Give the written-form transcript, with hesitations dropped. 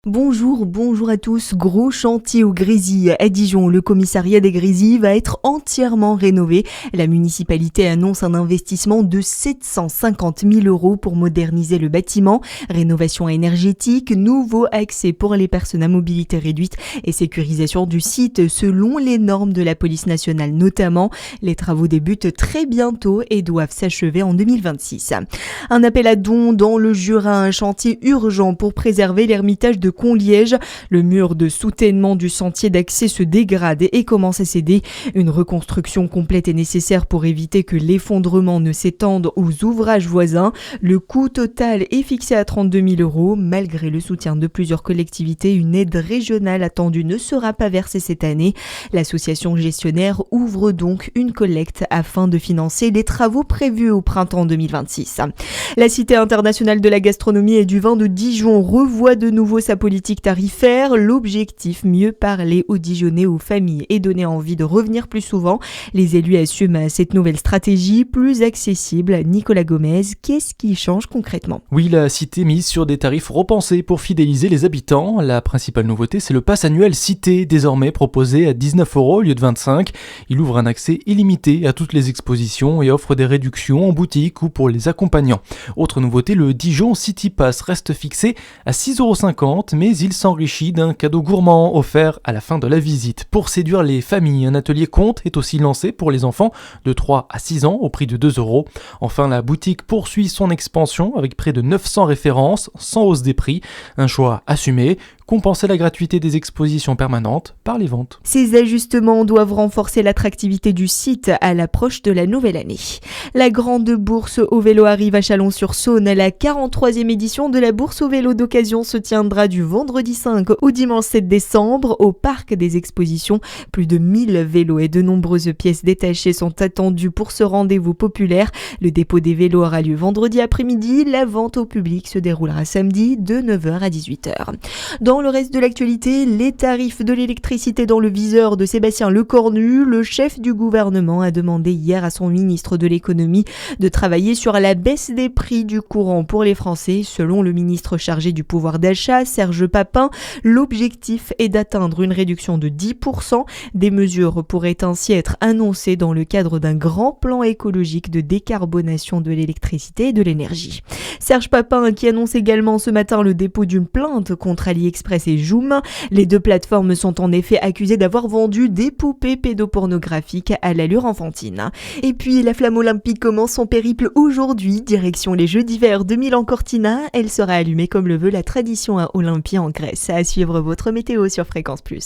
Bonjour à tous. Gros chantier au Grésy. À Dijon, le commissariat des Grésy va être entièrement rénové. La municipalité annonce un investissement de 750 000 € pour moderniser le bâtiment. Rénovation énergétique, nouveau accès pour les personnes à mobilité réduite et sécurisation du site selon les normes de la police nationale notamment. Les travaux débutent très bientôt et doivent s'achever en 2026. Un appel à dons dans le Jura, un chantier urgent pour préserver l'ermitage de Conliège. Le mur de soutènement du sentier d'accès se dégrade et commence à céder. Une reconstruction complète est nécessaire pour éviter que l'effondrement ne s'étende aux ouvrages voisins. Le coût total est fixé à 32 000 €. Malgré le soutien de plusieurs collectivités, une aide régionale attendue ne sera pas versée cette année. L'association gestionnaire ouvre donc une collecte afin de financer les travaux prévus au printemps 2026. La Cité internationale de la gastronomie et du vin de Dijon revoit de nouveau sa politique tarifaire. L'objectif, mieux parler aux Dijonnais, aux familles et donner envie de revenir plus souvent. Les élus assument cette nouvelle stratégie plus accessible. Nicolas Gomez, qu'est-ce qui change concrètement ? Oui, la Cité mise sur des tarifs repensés pour fidéliser les habitants. La principale nouveauté, c'est le pass annuel Cité, désormais proposé à 19 € au lieu de 25. Il ouvre un accès illimité à toutes les expositions et offre des réductions en boutique ou pour les accompagnants. Autre nouveauté, le Dijon City Pass reste fixé à 6,50 €, mais il s'enrichit d'un cadeau gourmand offert à la fin de la visite. Pour séduire les familles, un atelier conte est aussi lancé pour les enfants de 3 à 6 ans au prix de 2 €. Enfin, la boutique poursuit son expansion avec près de 900 références, sans hausse des prix. Un choix assumé, compenser la gratuité des expositions permanentes par les ventes. Ces ajustements doivent renforcer l'attractivité du site à l'approche de la nouvelle année. La grande bourse au vélo arrive à Chalon-sur-Saône. La 43e édition de la bourse au vélo d'occasion se tiendra du vendredi 5 au dimanche 7 décembre au parc des expositions. Plus de 1000 vélos et de nombreuses pièces détachées sont attendues pour ce rendez-vous populaire. Le dépôt des vélos aura lieu vendredi après-midi. La vente au public se déroulera samedi de 9h à 18h. Dans le reste de l'actualité, les tarifs de l'électricité dans le viseur de Sébastien Lecornu. Le chef du gouvernement a demandé hier à son ministre de l'économie de travailler sur la baisse des prix du courant pour les Français. Selon le ministre chargé du pouvoir d'achat, Serge Papin, l'objectif est d'atteindre une réduction de 10%. Des mesures pourraient ainsi être annoncées dans le cadre d'un grand plan écologique de décarbonation de l'électricité et de l'énergie. Serge Papin qui annonce également ce matin le dépôt d'une plainte contre AliExpress et Joom. Les deux plateformes sont en effet accusées d'avoir vendu des poupées pédopornographiques à l'allure enfantine. Et puis la flamme olympique commence son périple aujourd'hui, direction les Jeux d'hiver de Milan-Cortina. Elle sera allumée comme le veut la tradition à Olympie en Grèce. À suivre votre météo sur Fréquence Plus.